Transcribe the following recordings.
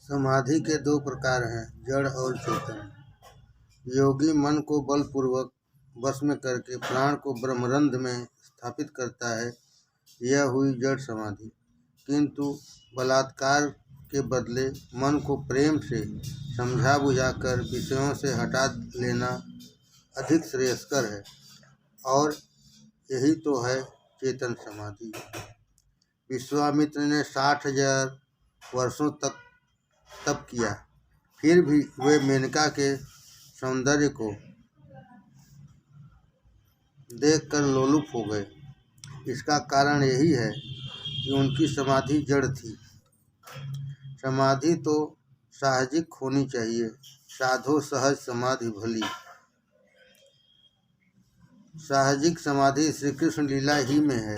समाधि के दो प्रकार हैं, जड़ और चेतन। योगी मन को बलपूर्वक वश में करके प्राण को ब्रह्मरंध्र में स्थापित करता है, यह हुई जड़ समाधि। किंतु बलात्कार के बदले मन को प्रेम से समझा बुझाकर विषयों से हटा लेना अधिक श्रेयस्कर है, और यही तो है चेतन समाधि। विश्वामित्र ने 60,000 वर्षों तक तप किया, फिर भी वे मेनका के सौंदर्य को देखकर लोलुप हो गए। इसका कारण यही है कि उनकी समाधि जड़ थी। समाधि तो साहजिक होनी चाहिए, साधो सहज समाधि भली। साहजिक समाधि श्री कृष्ण लीला ही में है।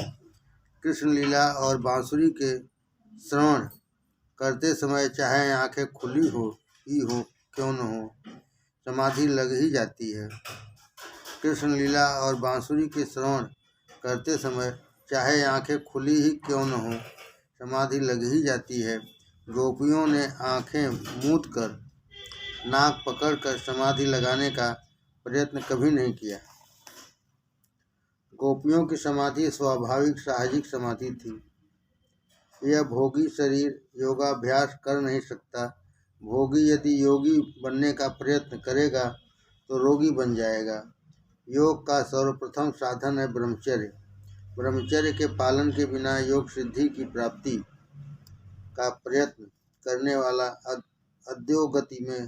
कृष्ण लीला और बांसुरी के श्रवण करते समय चाहे आंखें खुली हो ही हो क्यों न हो, समाधि लग ही जाती है। कृष्ण लीला और बांसुरी के श्रवण करते समय चाहे आंखें खुली ही क्यों न हो, समाधि लग ही जाती है। गोपियों ने आंखें मूंद कर, नाक पकड़कर समाधि लगाने का प्रयत्न कभी नहीं किया। गोपियों की समाधि स्वाभाविक साहजिक समाधि थी। यह भोगी शरीर योगाभ्यास कर नहीं सकता। भोगी यदि योगी बनने का प्रयत्न करेगा तो रोगी बन जाएगा। योग का सर्वप्रथम साधन है ब्रह्मचर्य। ब्रह्मचर्य के पालन के बिना योग सिद्धि की प्राप्ति का प्रयत्न करने वाला अधोगति में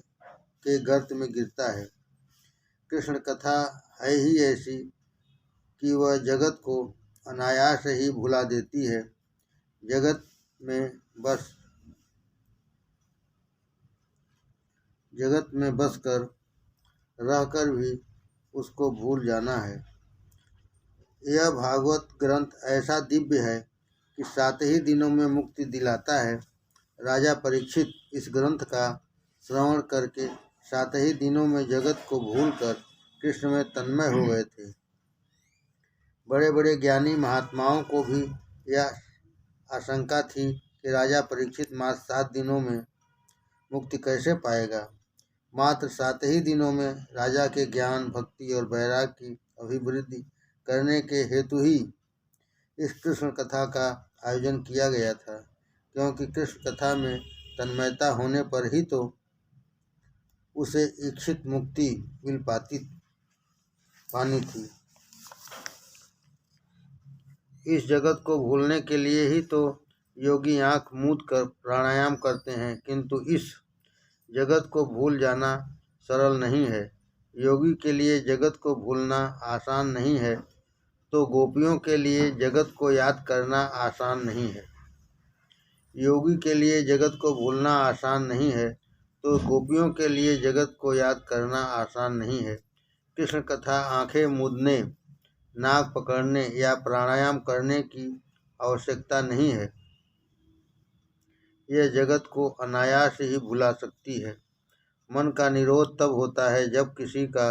के गर्त में गिरता है। कृष्ण कथा है ही ऐसी कि वह जगत को अनायास ही भुला देती है। जगत में बस कर रहकर भी उसको भूल जाना है। यह भागवत ग्रंथ ऐसा दिव्य है कि 7 ही दिनों में मुक्ति दिलाता है। राजा परीक्षित इस ग्रंथ का श्रवण करके 7 ही दिनों में जगत को भूलकर कृष्ण में तन्मय हो गए थे। बड़े बड़े ज्ञानी महात्माओं को भी यह आशंका थी कि राजा परीक्षित मात्र 7 दिनों में मुक्ति कैसे पाएगा। मात्र 7 ही दिनों में राजा के ज्ञान, भक्ति और वैराग्य की अभिवृद्धि करने के हेतु ही इस कृष्ण कथा का आयोजन किया गया था, क्योंकि कृष्ण कथा में तन्मयता होने पर ही तो उसे इच्छित मुक्ति मिल पानी थी। इस जगत को भूलने के लिए ही तो योगी आंख मूंद कर प्राणायाम करते हैं, किंतु इस जगत को भूल जाना सरल नहीं है। योगी के लिए जगत को भूलना आसान नहीं है, तो गोपियों के लिए जगत को याद करना आसान नहीं है। योगी के लिए जगत को भूलना आसान नहीं है, तो गोपियों के लिए जगत को याद करना आसान नहीं है। कृष्ण कथा आंखें मूंदने, नाक पकड़ने या प्राणायाम करने की आवश्यकता नहीं है। यह जगत को अनायास ही भुला सकती है। मन का निरोध तब होता है जब किसी का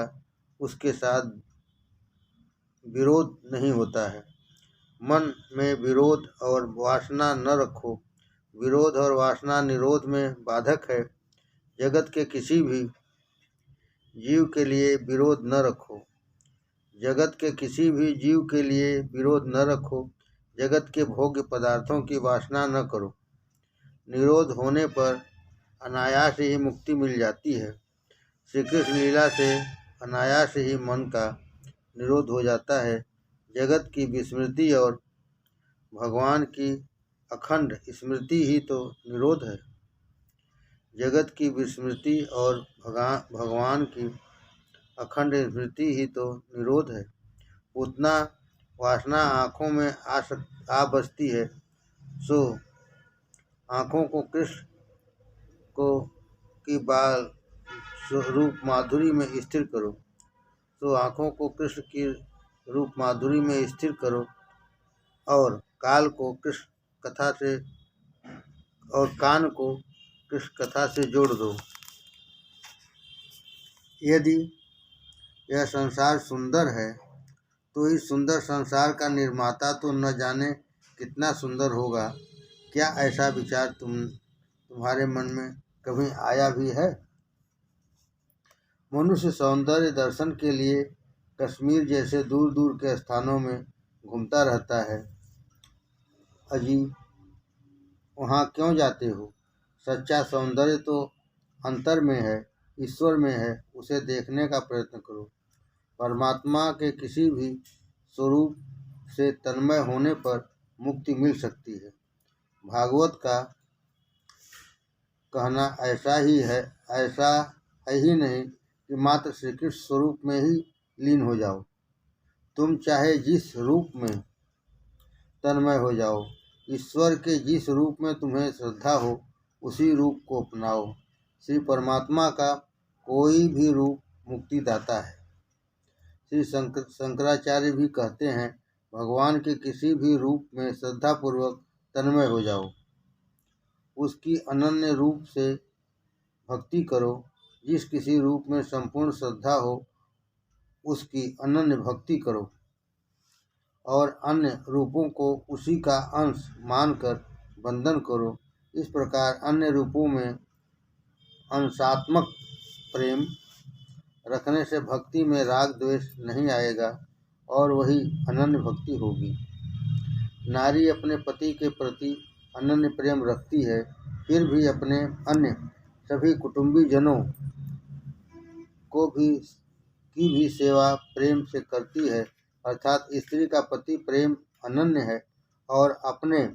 उसके साथ विरोध नहीं होता है। मन में विरोध और वासना न रखो। विरोध और वासना निरोध में बाधक है। जगत के किसी भी जीव के लिए विरोध न रखो। जगत के किसी भी जीव के लिए विरोध न रखो। जगत के भोग्य पदार्थों की वासना न करो। निरोध होने पर अनायास ही मुक्ति मिल जाती है। श्री कृष्ण लीला से अनायास ही मन का निरोध हो जाता है। जगत की विस्मृति और भगवान की अखंड स्मृति ही तो निरोध है। जगत की विस्मृति और भगवान की अखंड स्मृति ही तो निरोध है। उतना वासना आँखों में आ बसती है, सो आँखों को कृष्ण की बाल रूप माधुरी में स्थिर करो। तो आँखों को कृष्ण की रूप माधुरी में स्थिर करो और कान को कृष्ण कथा से जोड़ दो। यदि यह संसार सुंदर है तो इस सुंदर संसार का निर्माता तो न जाने कितना सुंदर होगा। क्या ऐसा विचार तुम्हारे मन में कभी आया भी है? मनुष्य सौंदर्य दर्शन के लिए कश्मीर जैसे दूर दूर के स्थानों में घूमता रहता है। अजी, वहाँ क्यों जाते हो? सच्चा सौंदर्य तो अंतर में है, ईश्वर में है, उसे देखने का प्रयत्न करो। परमात्मा के किसी भी स्वरूप से तन्मय होने पर मुक्ति मिल सकती है। भागवत का कहना ऐसा है ही नहीं कि मात्र श्री कृष्ण स्वरूप में ही लीन हो जाओ। तुम चाहे जिस रूप में तन्मय हो जाओ, ईश्वर के जिस रूप में तुम्हें श्रद्धा हो उसी रूप को अपनाओ। श्री परमात्मा का कोई भी रूप मुक्ति दाता है। श्री शंकराचार्य भी कहते हैं, भगवान के किसी भी रूप में श्रद्धापूर्वक तन्मय हो जाओ, उसकी अनन्य रूप से भक्ति करो। जिस किसी रूप में संपूर्ण श्रद्धा हो उसकी अनन्य भक्ति करो और अन्य रूपों को उसी का अंश मानकर वंदन करो। इस प्रकार अन्य रूपों में अंशात्मक प्रेम रखने से भक्ति में राग द्वेष नहीं आएगा और वही अनन्य भक्ति होगी। नारी अपने पति के प्रति अनन्य प्रेम रखती है, फिर भी अपने अन्य सभी कुटुंबी जनों की भी सेवा प्रेम से करती है। अर्थात स्त्री का पति प्रेम अनन्य है और अपने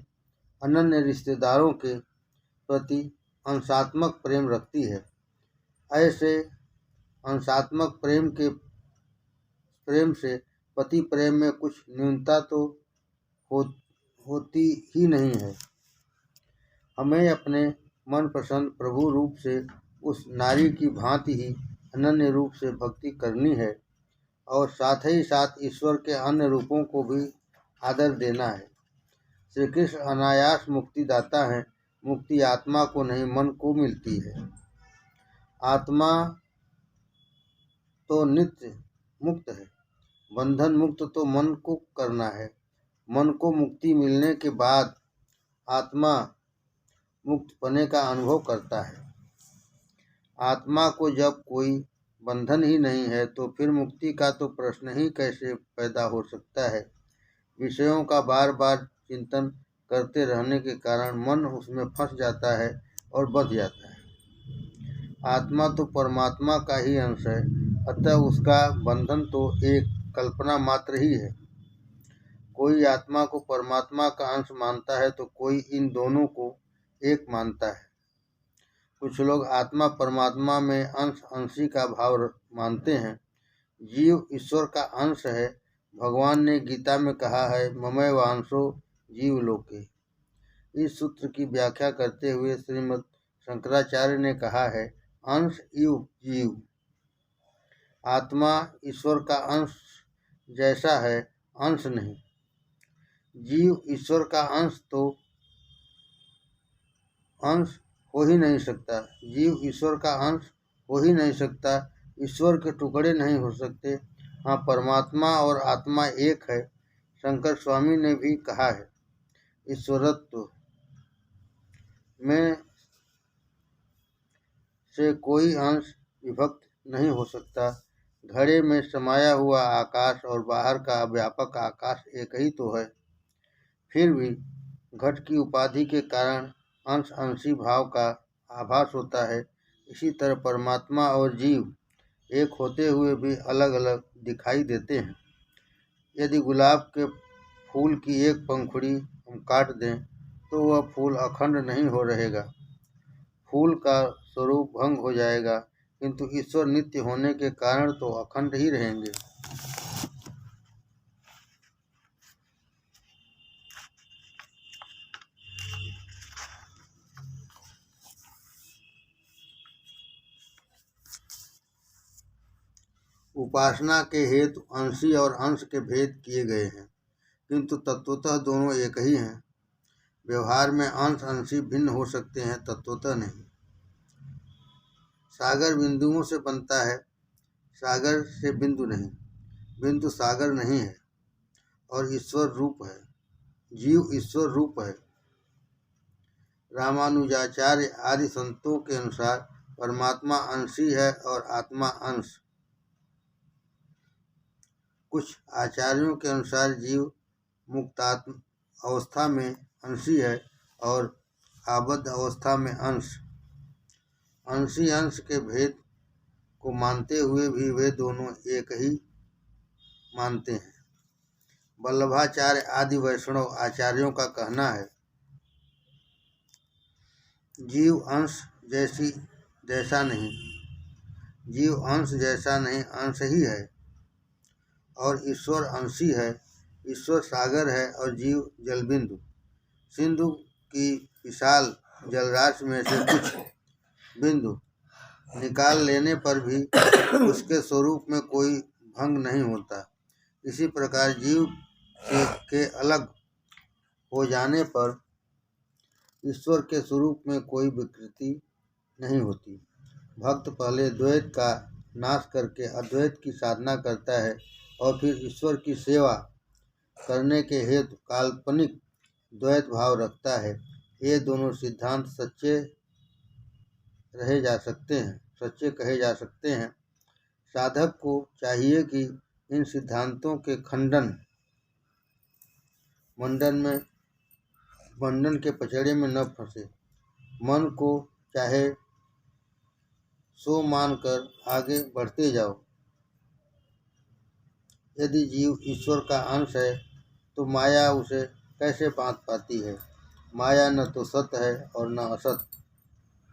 अनन्य रिश्तेदारों के प्रति अंशात्मक प्रेम रखती है। ऐसे अंशात्मक प्रेम से पति प्रेम में कुछ न्यूनता तो होती ही नहीं है। हमें अपने मनपसंद प्रभु रूप से उस नारी की भांति ही अनन्य रूप से भक्ति करनी है और साथ ही साथ ईश्वर के अन्य रूपों को भी आदर देना है। श्री कृष्ण अनायास मुक्ति दाता है। मुक्ति आत्मा को नहीं, मन को मिलती है। आत्मा तो नित्य मुक्त है, बंधन मुक्त तो मन को करना है। मन को मुक्ति मिलने के बाद आत्मा मुक्त पने का अनुभव करता है। आत्मा को जब कोई बंधन ही नहीं है तो फिर मुक्ति का तो प्रश्न ही कैसे पैदा हो सकता है। विषयों का बार बार चिंतन करते रहने के कारण मन उसमें फंस जाता है और बंध जाता है। आत्मा तो परमात्मा का ही अंश है, अतः उसका बंधन तो एक कल्पना मात्र ही है। कोई आत्मा को परमात्मा का अंश मानता है तो कोई इन दोनों को एक मानता है। कुछ लोग आत्मा परमात्मा में अंशी का भाव मानते हैं। जीव ईश्वर का अंश है। भगवान ने गीता में कहा है, ममैव वांशो जीव लोके। इस सूत्र की व्याख्या करते हुए श्रीमद् शंकराचार्य ने कहा है, अंश इव जीव। आत्मा ईश्वर का अंश जैसा है, अंश नहीं। जीव ईश्वर का अंश तो अंश हो ही नहीं सकता। जीव ईश्वर का अंश हो ही नहीं सकता। ईश्वर के टुकड़े नहीं हो सकते। हाँ, परमात्मा और आत्मा एक है। शंकर स्वामी ने भी कहा है, ईश्वरत्व में से कोई अंश विभक्त नहीं हो सकता। घड़े में समाया हुआ आकाश और बाहर का व्यापक आकाश एक ही तो है। फिर भी घट की उपाधि के कारण अंश अंशी भाव का आभास होता है। इसी तरह परमात्मा और जीव एक होते हुए भी अलग अलग दिखाई देते हैं। यदि गुलाब के फूल की एक पंखुड़ी हम काट दें तो वह फूल अखंड नहीं हो रहेगा, फूल का स्वरूप भंग हो जाएगा, किंतु ईश्वर नित्य होने के कारण तो अखंड ही रहेंगे। उपासना के हेतु अंशी और अंश के भेद किए गए हैं, किंतु तत्वतः दोनों एक ही हैं। व्यवहार में अंश अंशी भिन्न हो सकते हैं, तत्वतः नहीं। सागर बिंदुओं से बनता है, सागर से बिंदु नहीं। बिंदु सागर नहीं है और ईश्वर रूप है। जीव ईश्वर रूप है। रामानुजाचार्य आदि संतों के अनुसार परमात्मा अंशी है और आत्मा अंश। कुछ आचार्यों के अनुसार जीव मुक्तात्म अवस्था में अंशी है और आबद्ध अवस्था में अंश। अंशी अंश के भेद को मानते हुए भी वे दोनों एक ही मानते हैं। वल्लभाचार्य आदि वैष्णव आचार्यों का कहना है, जीव अंश जैसा नहीं, जीव अंश जैसा नहीं, अंश ही है। और ईश्वर अंशी है, ईश्वर सागर है और जीव जलबिंदु। सिंधु की विशाल जलराशि में से कुछ बिंदु निकाल लेने पर भी उसके स्वरूप में कोई भंग नहीं होता। इसी प्रकार जीव के अलग हो जाने पर ईश्वर के स्वरूप में कोई विकृति नहीं होती। भक्त पहले द्वैत का नाश करके अद्वैत की साधना करता है और फिर ईश्वर की सेवा करने के हेतु काल्पनिक द्वैत भाव रखता है। ये दोनों सिद्धांत सच्चे कहे जा सकते हैं। साधक को चाहिए कि इन सिद्धांतों के बंधन के पचड़े में न फंसे। मन को चाहे सो मानकर आगे बढ़ते जाओ। यदि जीव ईश्वर का अंश है तो माया उसे कैसे बांध पाती है? माया न तो सत्य है और न असत।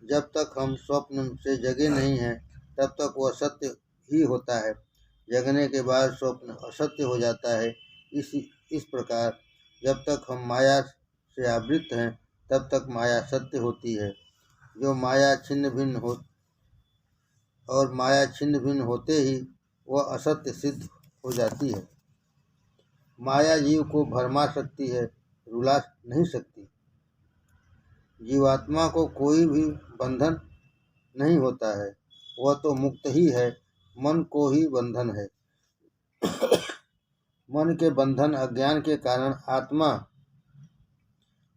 जब तक हम स्वप्न से जगे नहीं हैं तब तक वह सत्य ही होता है। जगने के बाद स्वप्न असत्य हो जाता है। इस प्रकार जब तक हम माया से आवृत हैं तब तक माया सत्य होती है। जो माया छिन्न भिन्न होते ही वह असत्य सिद्ध हो जाती है। माया जीव को भरमा सकती है, रुला नहीं सकती। जीवात्मा को कोई भी बंधन नहीं होता है, वह तो मुक्त ही है। मन को ही बंधन है। मन के बंधन अज्ञान के कारण आत्मा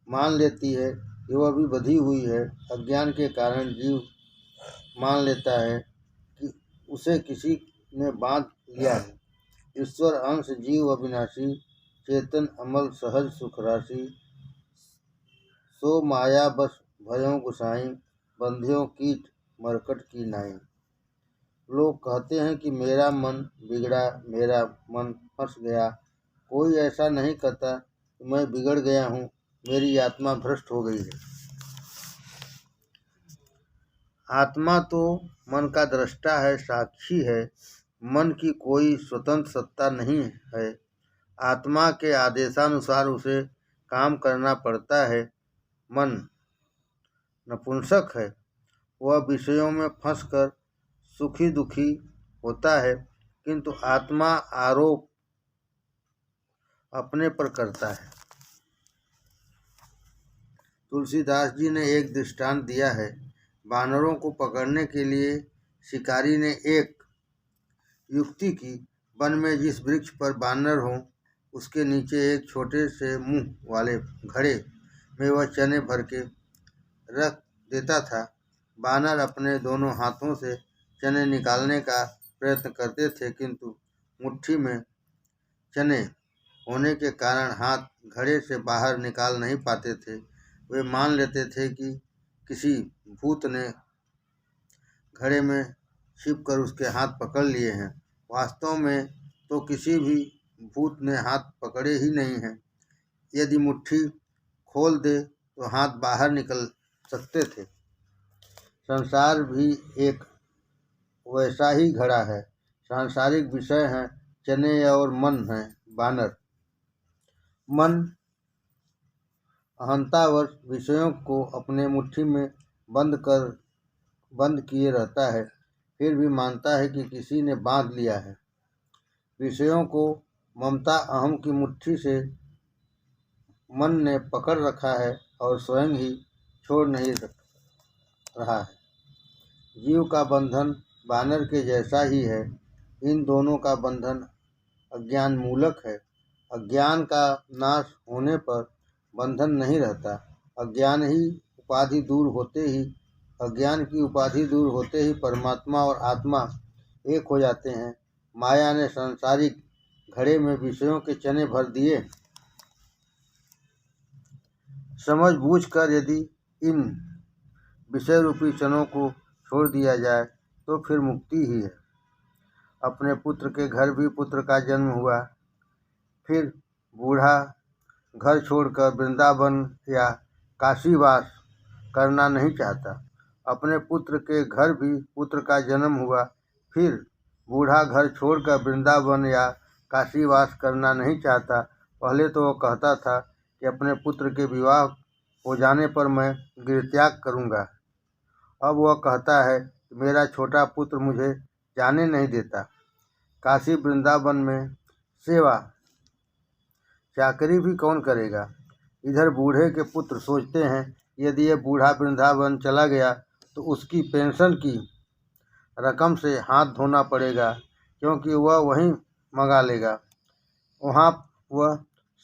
मान लेती है कि वह भी बंधी हुई है। अज्ञान के कारण जीव मान लेता है कि उसे किसी ने बांध लिया है। ईश्वर अंश जीव अविनाशी, चेतन अमल सहज सुख राशि। सो माया बस भयों गुसाई, बंधियों कीट मरकट की नाई। लोग कहते हैं कि मेरा मन बिगड़ा, मेरा मन फंस गया। कोई ऐसा नहीं कहता कि मैं बिगड़ गया हूँ, मेरी आत्मा भ्रष्ट हो गई है। आत्मा तो मन का दृष्टा है, साक्षी है। मन की कोई स्वतंत्र सत्ता नहीं है। आत्मा के आदेशानुसार उसे काम करना पड़ता है। मन नपुंसक है, वह विषयों में फंसकर सुखी दुखी होता है, किंतु आत्मा आरोप अपने पर करता है। तुलसीदास जी ने एक दृष्टांत दिया है। बानरों को पकड़ने के लिए शिकारी ने एक युक्ति की। वन में जिस वृक्ष पर बानर हो उसके नीचे एक छोटे से मुंह वाले घड़े में वह चने भर के रख देता था। बानर अपने दोनों हाथों से चने निकालने का प्रयत्न करते थे, किंतु मुट्ठी में चने होने के कारण हाथ घड़े से बाहर निकाल नहीं पाते थे। वे मान लेते थे कि किसी भूत ने घड़े में छिपकर उसके हाथ पकड़ लिए हैं। वास्तव में तो किसी भी भूत ने हाथ पकड़े ही नहीं हैं। यदि मुट्ठी खोल दे तो हाथ बाहर निकल सकते थे। संसार भी एक वैसा ही घड़ा है। सांसारिक विषय हैं चने और मन है बानर। मन अहंतावश विषयों को अपने मुट्ठी में बंद किए रहता है, फिर भी मानता है कि किसी ने बांध लिया है। विषयों को ममता अहम की मुट्ठी से मन ने पकड़ रखा है और स्वयं ही छोड़ नहीं रहा है। जीव का बंधन बानर के जैसा ही है। इन दोनों का बंधन अज्ञान मूलक है। अज्ञान का नाश होने पर बंधन नहीं रहता। अज्ञान ही उपाधि दूर होते ही अज्ञान की उपाधि दूर होते ही परमात्मा और आत्मा एक हो जाते हैं। माया ने सांसारिक घड़े में विषयों के चने भर दिए। समझ बूझ कर यदि इन विषय रूपी चनों को छोड़ दिया जाए तो फिर मुक्ति ही है। अपने पुत्र के घर भी पुत्र का जन्म हुआ। फिर बूढ़ा घर छोड़कर वृंदावन या काशीवास करना नहीं चाहता। अपने पुत्र के घर भी पुत्र का जन्म हुआ। फिर बूढ़ा घर छोड़कर वृंदावन या काशीवास करना नहीं चाहता। पहले तो वह कहता था कि अपने पुत्र के विवाह हो जाने पर मैं गृहत्याग करूँगा। अब वह कहता है कि मेरा छोटा पुत्र मुझे जाने नहीं देता। काशी वृंदावन में सेवा चाकरी भी कौन करेगा। इधर बूढ़े के पुत्र सोचते हैं यदि ये बूढ़ा वृंदावन चला गया तो उसकी पेंशन की रकम से हाथ धोना पड़ेगा, क्योंकि वह वहीं मंगा लेगा। वहाँ वह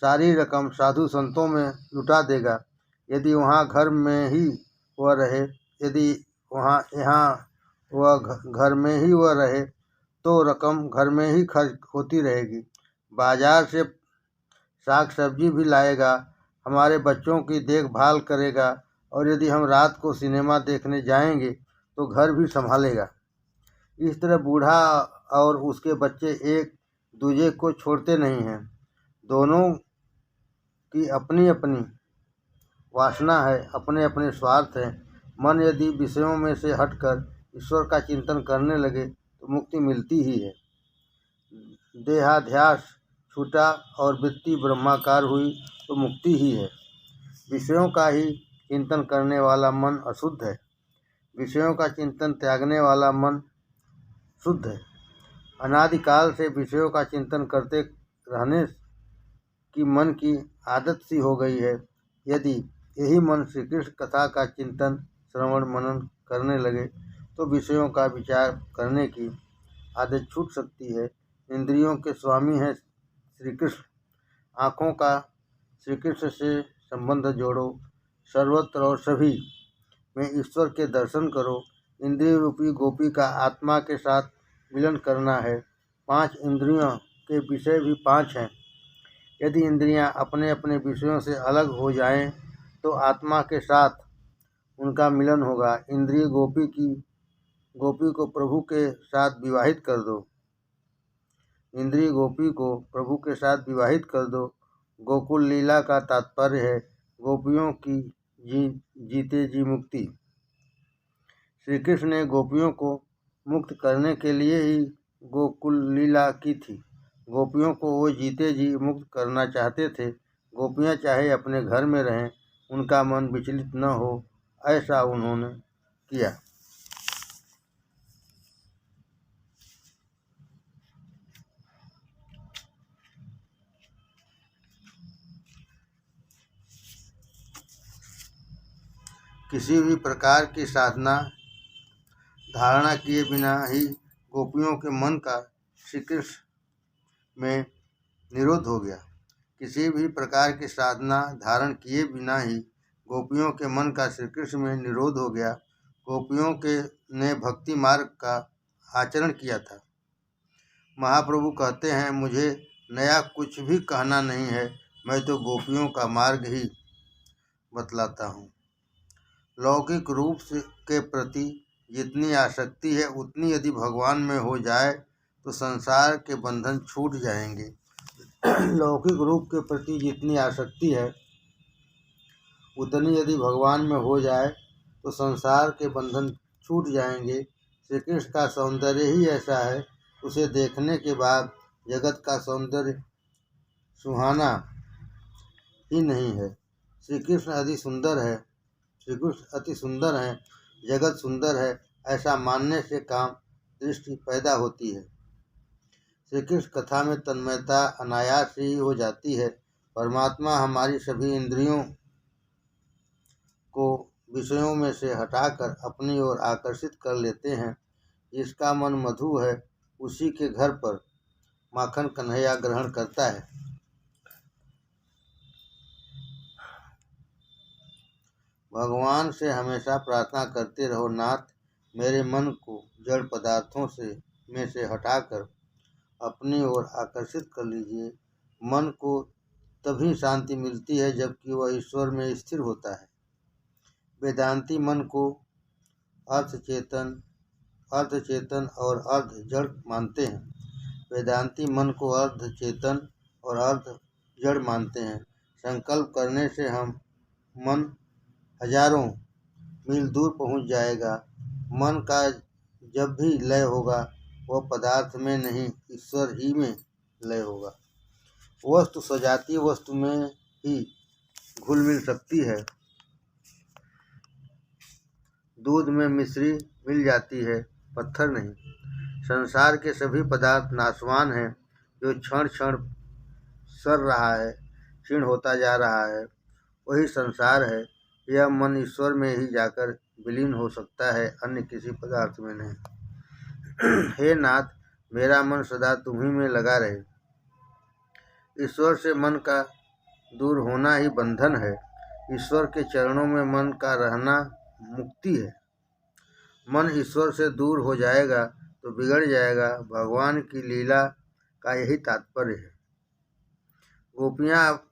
सारी रकम साधु संतों में लुटा देगा। यदि वहाँ घर में ही वह रहे यदि यहाँ वह घर में ही वह रहे तो रकम घर में ही खर्च होती रहेगी। बाजार से साग सब्जी भी लाएगा, हमारे बच्चों की देखभाल करेगा, और यदि हम रात को सिनेमा देखने जाएंगे तो घर भी संभालेगा। इस तरह बूढ़ा और उसके बच्चे एक दूजे को छोड़ते नहीं हैं। दोनों की अपनी अपनी वासना है, अपने अपने स्वार्थ हैं। मन यदि विषयों में से हटकर ईश्वर का चिंतन करने लगे तो मुक्ति मिलती ही है। देहाध्यास छूटा और वृत्ति ब्रह्माकार हुई तो मुक्ति ही है। विषयों का ही चिंतन करने वाला मन अशुद्ध है, विषयों का चिंतन त्यागने वाला मन शुद्ध है। अनादिकाल से विषयों का चिंतन करते रहने की मन की आदत सी हो गई है। यदि यही मन श्री कृष्ण कथा का चिंतन श्रवण मनन करने लगे तो विषयों का विचार करने की आदत छूट सकती है। इंद्रियों के स्वामी हैं श्री कृष्ण। आँखों का श्री कृष्ण से संबंध जोड़ो, सर्वत्र और सभी में ईश्वर के दर्शन करो। इंद्रिय रूपी गोपी का आत्मा के साथ मिलन करना है। 5 इंद्रियों के विषय भी 5 हैं। यदि इंद्रियां अपने अपने विषयों से अलग हो जाएं तो आत्मा के साथ उनका मिलन होगा। इंद्रिय गोपी को प्रभु के साथ विवाहित कर दो। इंद्रिय गोपी को प्रभु के साथ विवाहित कर दो। गोकुल लीला का तात्पर्य है गोपियों की जीते जी मुक्ति। श्री कृष्ण ने गोपियों को मुक्त करने के लिए ही गोकुल लीला की थी। गोपियों को वो जीते जी मुक्त करना चाहते थे। गोपियाँ चाहे अपने घर में रहें, उनका मन विचलित न हो, ऐसा उन्होंने किया। किसी भी प्रकार की साधना धारणा किए बिना ही गोपियों के मन का श्री कृष्ण में निरोध हो गया। किसी भी प्रकार की साधना धारण किए बिना ही गोपियों के मन का श्री कृष्ण में निरोध हो गया। गोपियों के ने भक्ति मार्ग का आचरण किया था। महाप्रभु कहते हैं, मुझे नया कुछ भी कहना नहीं है, मैं तो गोपियों का मार्ग ही बतलाता हूँ। लौकिक रूप के प्रति जितनी आसक्ति है उतनी यदि भगवान में हो जाए तो संसार के बंधन छूट जाएंगे। लौकिक रूप के प्रति जितनी आसक्ति है उतनी यदि भगवान में हो जाए तो संसार के बंधन छूट जाएंगे। श्री कृष्ण का सौंदर्य ही ऐसा है, उसे देखने के बाद जगत का सौंदर्य सुहाना ही नहीं है। श्री कृष्ण अति सुंदर है, श्री कृष्ण अति सुंदर हैं, जगत सुंदर है, ऐसा मानने से काम दृष्टि पैदा होती है। श्री कृष्ण कथा में तन्मयता अनायास ही हो जाती है। परमात्मा हमारी सभी इंद्रियों को विषयों में से हटाकर अपनी ओर आकर्षित कर लेते हैं। जिसका मन मधु है उसी के घर पर माखन कन्हैया ग्रहण करता है। भगवान से हमेशा प्रार्थना करते रहो, नाथ मेरे मन को जड़ पदार्थों में से हटाकर अपनी ओर आकर्षित कर लीजिए। मन को तभी शांति मिलती है जबकि वह ईश्वर में स्थिर होता है। वेदांती मन को अर्धचेतन और अर्ध जड़ मानते हैं। वेदांती मन को अर्ध चेतन और अर्ध जड़ मानते हैं। संकल्प करने से मन हजारों मील दूर पहुंच जाएगा। मन का जब भी लय होगा वह पदार्थ में नहीं, ईश्वर ही में लय होगा। वस्तु सजातीय वस्तु में ही घुल मिल सकती है। दूध में मिश्री मिल जाती है, पत्थर नहीं। संसार के सभी पदार्थ नाशवान हैं। जो क्षण क्षण सर रहा है, क्षीण होता जा रहा है, वही संसार है। यह मन ईश्वर में ही जाकर विलीन हो सकता है, अन्य किसी पदार्थ में नहीं। हे नाथ, मेरा मन सदा तुम्ही में लगा रहे। ईश्वर से मन का दूर होना ही बंधन है। ईश्वर के चरणों में मन का रहना मुक्ति है। मन ईश्वर से दूर हो जाएगा तो बिगड़ जाएगा। भगवान की लीला का यही तात्पर्य है। गोपियाँ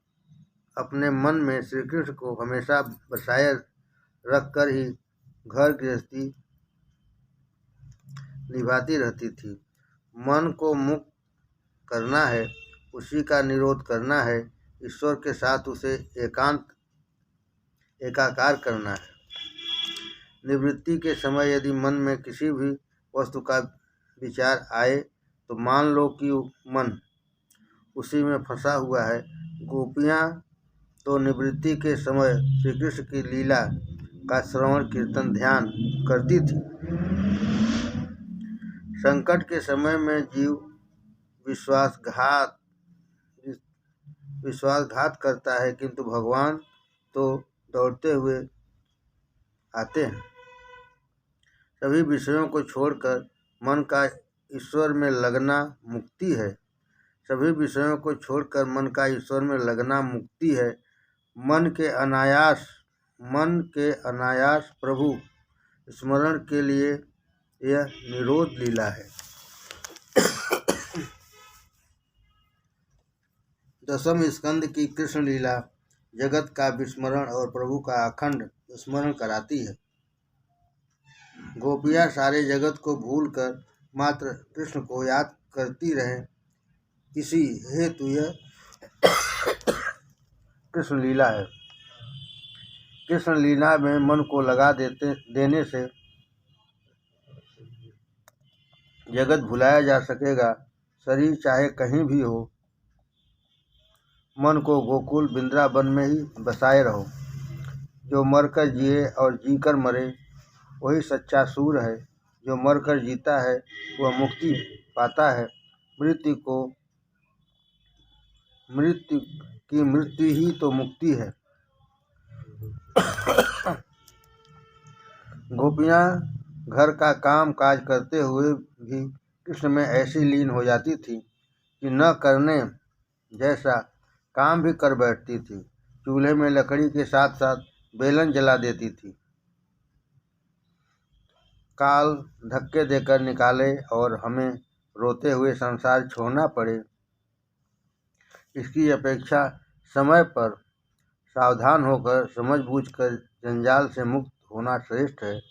अपने मन में श्री कृष्ण को हमेशा बसाए रखकर ही घर गृहस्थी निभाती रहती थी। मन को मुक्त करना है, उसी का निरोध करना है, ईश्वर के साथ उसे एकाकार करना है। निवृत्ति के समय यदि मन में किसी भी वस्तु का विचार आए तो मान लो कि मन उसी में फंसा हुआ है। गोपियाँ तो निवृत्ति के समय श्री कृष्ण की लीला का श्रवण कीर्तन ध्यान करती थी। संकट के समय में जीव विश्वासघात करता है, किंतु भगवान तो दौड़ते हुए आते हैं। सभी विषयों को छोड़कर मन का ईश्वर में लगना मुक्ति है। सभी विषयों को छोड़कर मन का ईश्वर में लगना मुक्ति है। मन के अनायास प्रभु स्मरण के लिए यह निरोध लीला है। दसम स्कंद की कृष्ण लीला जगत का विस्मरण और प्रभु का अखंड स्मरण कराती है। गोपियाँ सारे जगत को भूलकर मात्र कृष्ण को याद करती रहें, इसी हेतु यह कृष्ण लीला है। कृष्ण लीला में मन को लगा देने से जगत भुलाया जा सकेगा। शरीर चाहे कहीं भी हो, मन को गोकुल वृंदावन में ही बसाए रहो। जो मरकर जिए और जीकर मरे वही सच्चा सूर है। जो मरकर जीता है वह मुक्ति पाता है। मृत्यु ही तो मुक्ति है। गोपियाँ घर का काम काज करते हुए भी कृष्ण में ऐसी लीन हो जाती थी कि न करने जैसा काम भी कर बैठती थी। चूल्हे में लकड़ी के साथ साथ बेलन जला देती थी। काल धक्के देकर निकाले और हमें रोते हुए संसार छोड़ना पड़े, इसकी अपेक्षा समय पर सावधान होकर समझबूझकर जंजाल से मुक्त होना श्रेष्ठ है।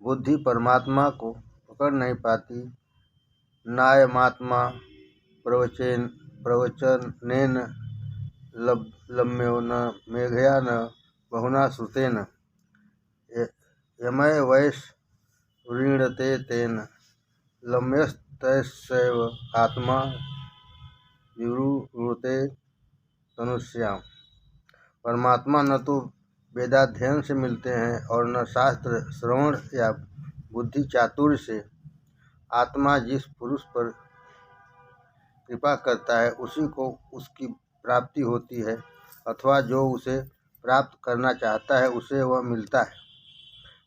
बुद्धि परमात्मा को पकड़ नहीं पाती। नायमात्मा प्रवचनेन लम्यो न मेघया न बहुना श्रुतेन यमय वैश वृणते तेन लम्यस्तैव आत्मा विवृते तनुष्याम। परमात्मा न तो वेदाध्ययन से मिलते हैं और न शास्त्र श्रवण या बुद्धि चातुर्य से। आत्मा जिस पुरुष पर कृपा करता है उसी को उसकी प्राप्ति होती है, अथवा जो उसे प्राप्त करना चाहता है उसे वह मिलता है।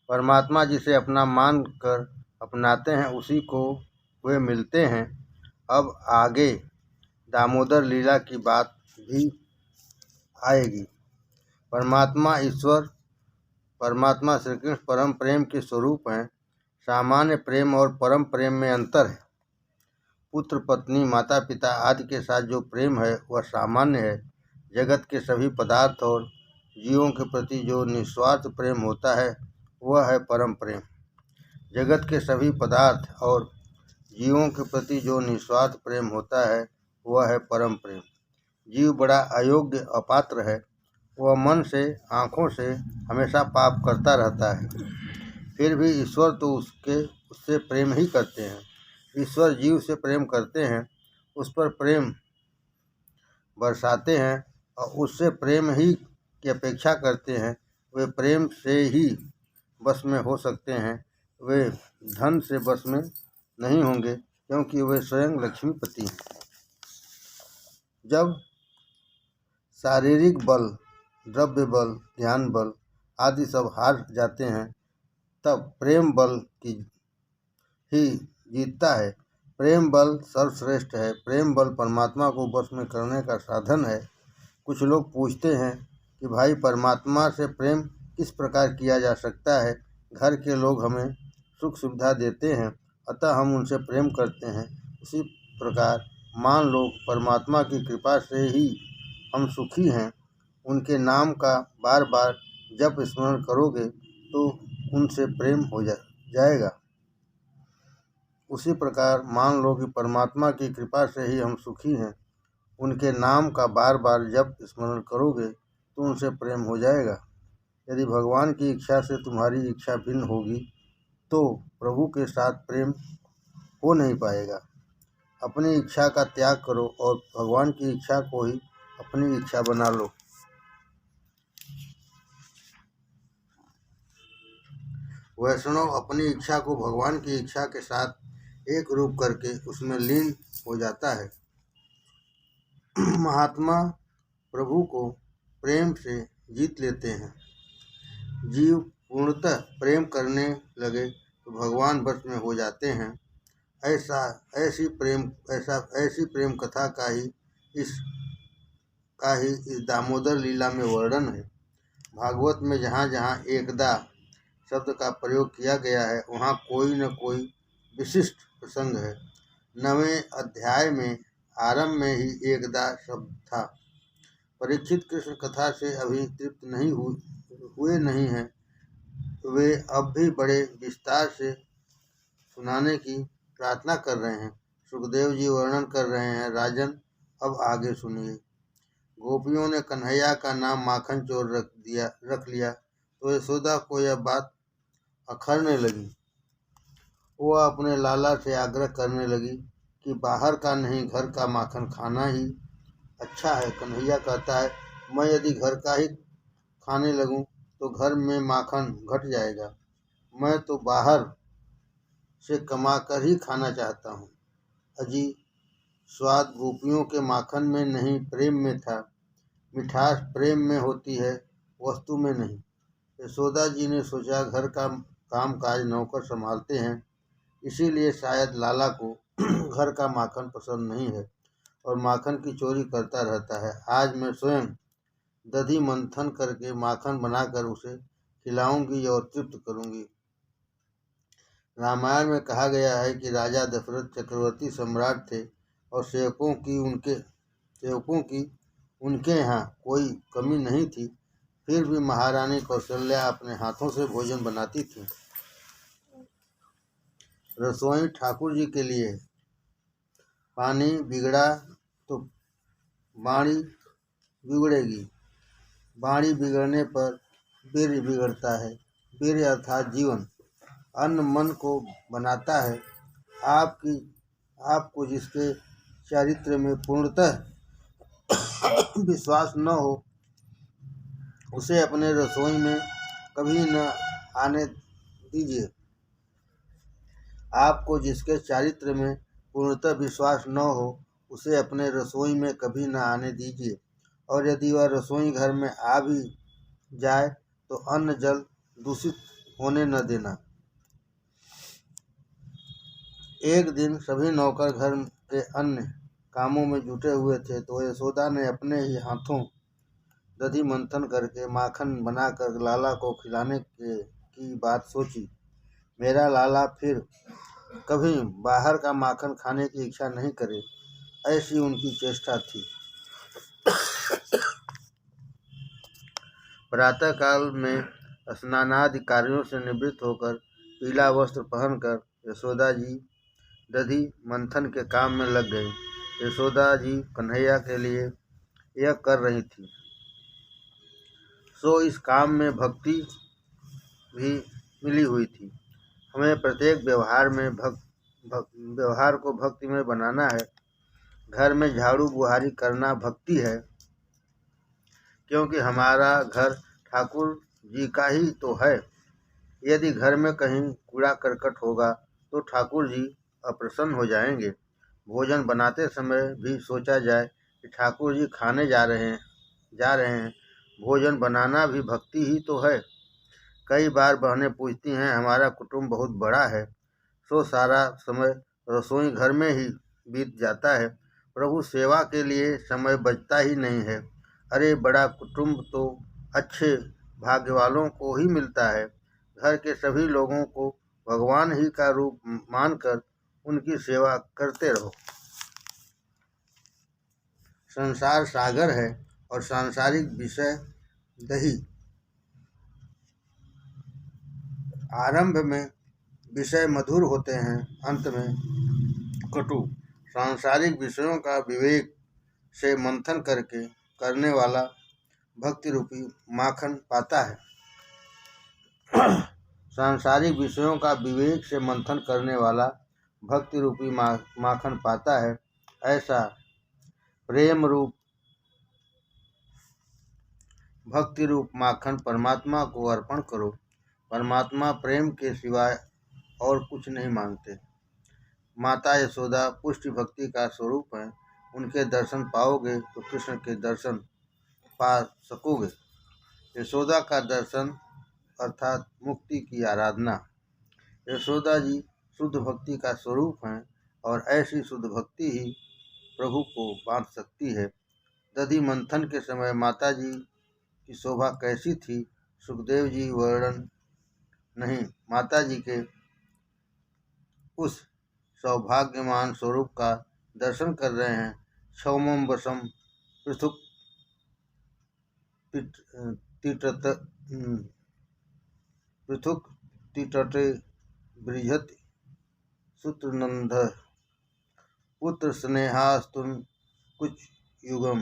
परमात्मा जिसे अपना मान कर अपनाते हैं उसी को वे मिलते हैं। अब आगे दामोदर लीला की बात भी आएगी। परमात्मा ईश्वर परमात्मा श्री कृष्ण परम प्रेम के स्वरूप हैं। सामान्य प्रेम और परम प्रेम में अंतर है। पुत्र पत्नी माता पिता आदि के साथ जो प्रेम है वह सामान्य है। जगत के सभी पदार्थ और जीवों के प्रति जो निस्वार्थ प्रेम होता है वह है परम प्रेम। जगत के सभी पदार्थ और जीवों के प्रति जो निस्वार्थ प्रेम होता है वह है परम प्रेम। जीव बड़ा अयोग्य अपात्र है। वह मन से आँखों से हमेशा पाप करता रहता है, फिर भी ईश्वर तो उससे प्रेम ही करते हैं। ईश्वर जीव से प्रेम करते हैं, उस पर प्रेम बरसाते हैं और उससे प्रेम ही की अपेक्षा करते हैं। वे प्रेम से ही बस में हो सकते हैं, वे धन से बस में नहीं होंगे, क्योंकि वे स्वयं लक्ष्मीपति हैं। जब शारीरिक बल, द्रव्य बल, ज्ञान बल आदि सब हार जाते हैं, तब प्रेम बल की ही जीतता है। प्रेम बल सर्वश्रेष्ठ है। प्रेम बल परमात्मा को वश में करने का साधन है। कुछ लोग पूछते हैं कि भाई परमात्मा से प्रेम किस प्रकार किया जा सकता है। घर के लोग हमें सुख सुविधा देते हैं, अतः हम उनसे प्रेम करते हैं। उसी प्रकार मान लो परमात्मा की कृपा से ही हम सुखी हैं। उनके नाम का बार बार जप स्मरण करोगे तो उनसे प्रेम हो जाएगा। उसी प्रकार मान लो कि परमात्मा की कृपा से ही हम सुखी हैं। उनके नाम का बार बार जप स्मरण करोगे तो उनसे प्रेम हो जाएगा। यदि भगवान की इच्छा से तुम्हारी इच्छा भिन्न होगी तो प्रभु के साथ प्रेम हो नहीं पाएगा। अपनी इच्छा का त्याग करो और भगवान की इच्छा को ही अपनी इच्छा बना लो। वैष्णव अपनी इच्छा को भगवान की इच्छा के साथ एक रूप करके उसमें लीन हो जाता है। महात्मा प्रभु को प्रेम से जीत लेते हैं। जीव पूर्णतः प्रेम करने लगे तो भगवान वश में हो जाते हैं। ऐसी प्रेम कथा का ही इस दामोदर लीला में वर्णन है। भागवत में जहाँ जहाँ एकदा शब्द का प्रयोग किया गया है वहाँ कोई न कोई विशिष्ट प्रसंग है। 9वें अध्याय में आरंभ में ही एकदा शब्द था। परीक्षित कृष्ण कथा से अभी तृप्त नहीं हुए नहीं हैं। वे अब भी बड़े विस्तार से सुनाने की प्रार्थना कर रहे हैं। सुखदेव जी वर्णन कर रहे हैं, राजन अब आगे सुनिए। गोपियों ने कन्हैया का नाम माखन चोर रख लिया तो यशोदा को यह बात अखरने लगी। वह अपने लाला से आग्रह करने लगी कि बाहर का नहीं घर का माखन खाना ही अच्छा है। कन्हैया कहता है, मैं यदि घर का ही खाने लगूं तो घर में माखन घट जाएगा। मैं तो बाहर से कमाकर ही खाना चाहता हूँ। अजी स्वाद गोपियों के माखन में नहीं प्रेम में था। मिठास प्रेम में होती है, वस्तु में नहीं। यशोदा जी ने सोचा घर का काम काज नौकर संभालते हैं, इसीलिए शायद लाला को घर का माखन पसंद नहीं है और माखन की चोरी करता रहता है। आज मैं स्वयं दधी मंथन करके माखन बनाकर उसे खिलाऊंगी और तृप्त करूंगी। रामायण में कहा गया है कि राजा दशरथ चक्रवर्ती सम्राट थे और सेवकों की उनके यहाँ कोई कमी नहीं थी। फिर भी महारानी कौशल्या अपने हाथों से भोजन बनाती थी। रसोई ठाकुर जी के लिए पानी बिगड़ा तो बाणी बिगड़ेगी। बाणी बिगड़ने पर वीर्य बिगड़ता है। वीर्य अर्थात जीवन। अन्न मन को बनाता है। आपको जिसके चरित्र में पूर्णतः विश्वास न हो उसे अपने रसोई में कभी न आने दीजिए। आपको जिसके चरित्र में पूर्णतः विश्वास न हो उसे अपने रसोई में कभी न आने दीजिए, और यदि वह रसोई घर में आ भी जाए तो अन्न जल दूषित होने न देना। एक दिन सभी नौकर घर के अन्य कामों में जुटे हुए थे तो यशोदा ने अपने ही हाथों दधी मंथन करके माखन बनाकर लाला को खिलाने की बात सोची। मेरा लाला फिर कभी बाहर का माखन खाने की इच्छा नहीं करे, ऐसी उनकी चेष्टा थी। प्रातःकाल में स्नानादि कार्यों से निवृत्त होकर पीला वस्त्र पहनकर यशोदा जी दधी मंथन के काम में लग गई। यशोदा जी कन्हैया के लिए यह कर रही थी, सो इस काम में भक्ति भी मिली हुई थी। हमें प्रत्येक व्यवहार को भक्ति में बनाना है। घर में झाड़ू बुहारी करना भक्ति है, क्योंकि हमारा घर ठाकुर जी का ही तो है। यदि घर में कहीं कूड़ा करकट होगा तो ठाकुर जी अप्रसन्न हो जाएंगे। भोजन बनाते समय भी सोचा जाए कि ठाकुर जी खाने जा रहे हैं। भोजन बनाना भी भक्ति ही तो है। कई बार बहनें पूछती हैं, हमारा कुटुंब बहुत बड़ा है, सो सारा समय रसोई घर में ही बीत जाता है, प्रभु सेवा के लिए समय बचता ही नहीं है। अरे बड़ा कुटुंब तो अच्छे भाग्य वालों को ही मिलता है। घर के सभी लोगों को भगवान ही का रूप मानकर उनकी सेवा करते रहो। संसार सागर है और सांसारिक विषय दही। आरंभ में विषय मधुर होते हैं, अंत में कटु। सांसारिक विषयों का विवेक से मंथन करने वाला भक्ति रूपी माखन पाता है। सांसारिक विषयों का विवेक से मंथन करने वाला भक्ति रूपी माखन पाता है। ऐसा प्रेम रूप भक्ति रूप माखन परमात्मा को अर्पण करो। परमात्मा प्रेम के सिवाय और कुछ नहीं मांगते। माता यशोदा पुष्टि भक्ति का स्वरूप है। उनके दर्शन पाओगे तो कृष्ण के दर्शन पा सकोगे। यशोदा का दर्शन अर्थात मुक्ति की आराधना। यशोदा जी शुद्ध भक्ति का स्वरूप हैं और ऐसी शुद्ध भक्ति ही प्रभु को बांध सकती है। दधी मंथन के समय माता जी की शोभा कैसी थी, सुखदेव जी वर्णन नहीं, माता जी के उस सौभाग्यमान स्वरूप का दर्शन कर रहे हैं। क्षौमम वशम पृथुक तिटटे बृहति सूत्रनंद पुत्र स्नेहास्तुन कुछ युगम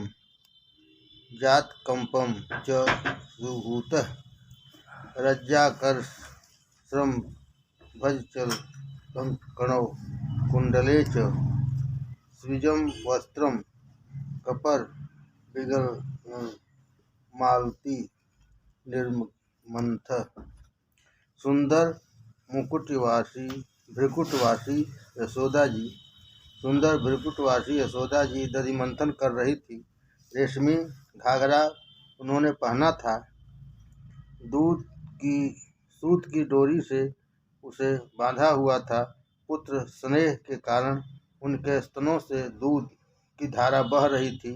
जात कंपम च सुहूत रज्जाकर श्रम भजचल कणव कुंडले च स्विजम वस्त्रम कपर बिगल मालती निर्मंथ। सुंदर भ्रिकुटवासी यशोदा जी दधी मंथन कर रही थी। रेशमी घाघरा उन्होंने पहना था। सूत की डोरी से उसे बांधा हुआ था। पुत्र स्नेह के कारण उनके स्तनों से दूध की धारा बह रही थी।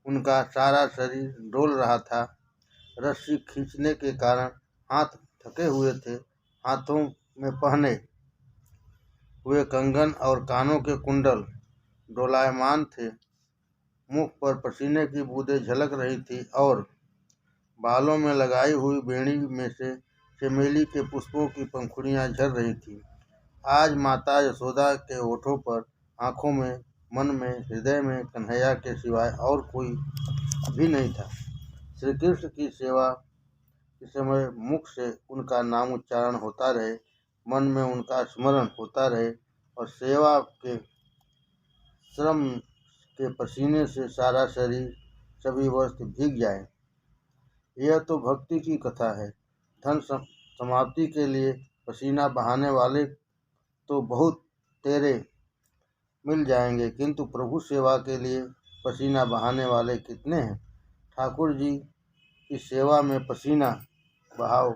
उनका सारा शरीर डोल रहा था। रस्सी खींचने के कारण हाथ थके हुए थे। हाथों में पहने हुए कंगन और कानों के कुंडल डोलायमान थे। मुख पर पसीने की बूंदें झलक रही थी और बालों में लगाई हुई बेड़ी में से चमेली के पुष्पों की पंखुड़ियां झर रही थी। आज माता यशोदा के होठों पर, आंखों में, मन में, हृदय में कन्हैया के सिवाय और कोई भी नहीं था। श्री कृष्ण की सेवा के समय मुख से उनका नाम उच्चारण होता रहे, मन में उनका स्मरण होता रहे और सेवा के श्रम के पसीने से सारा शरीर, सभी वस्त्र भीग जाए। यह तो भक्ति की कथा है। धन समाप्ति के लिए पसीना बहाने वाले तो बहुत तेरे मिल जाएंगे, किंतु प्रभु सेवा के लिए पसीना बहाने वाले कितने हैं। ठाकुर जी की सेवा में पसीना बहाओ,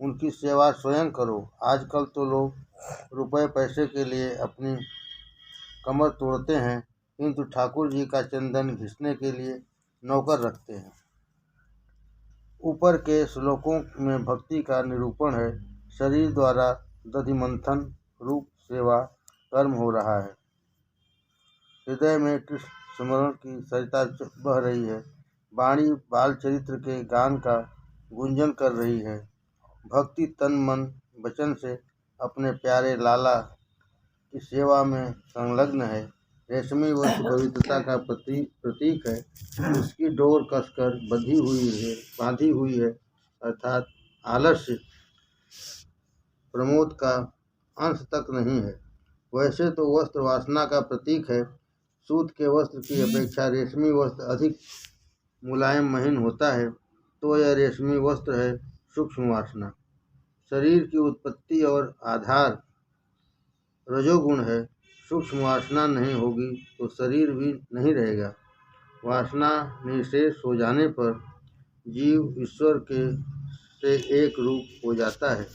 उनकी सेवा स्वयं करो। आजकल तो लोग रुपए पैसे के लिए अपनी कमर तोड़ते हैं, किंतु ठाकुर जी का चंदन घिसने के लिए नौकर रखते हैं। ऊपर के श्लोकों में भक्ति का निरूपण है। शरीर द्वारा दधिमंथन रूप सेवा कर्म हो रहा है। हृदय में कृष्ण स्मरण की सरिता बह रही है। वाणी बाल चरित्र के गान का गुंजन कर रही है। भक्ति तन मन वचन से अपने प्यारे लाला की सेवा में संलग्न है। रेशमी वस्त्र पवित्रता का प्रतीक है। उसकी डोर कसकर बांधी हुई है अर्थात आलस्य प्रमोद का अंश तक नहीं है। वैसे तो वस्त्र वासना का प्रतीक है। सूत के वस्त्र की अपेक्षा रेशमी वस्त्र अधिक मुलायम महीन होता है, तो यह रेशमी वस्त्र है सूक्ष्म वासना। शरीर की उत्पत्ति और आधार रजोगुण है। सूक्ष्म वासना नहीं होगी तो शरीर भी नहीं रहेगा। वासना निशेष हो जाने पर जीव ईश्वर के से एक रूप हो जाता है।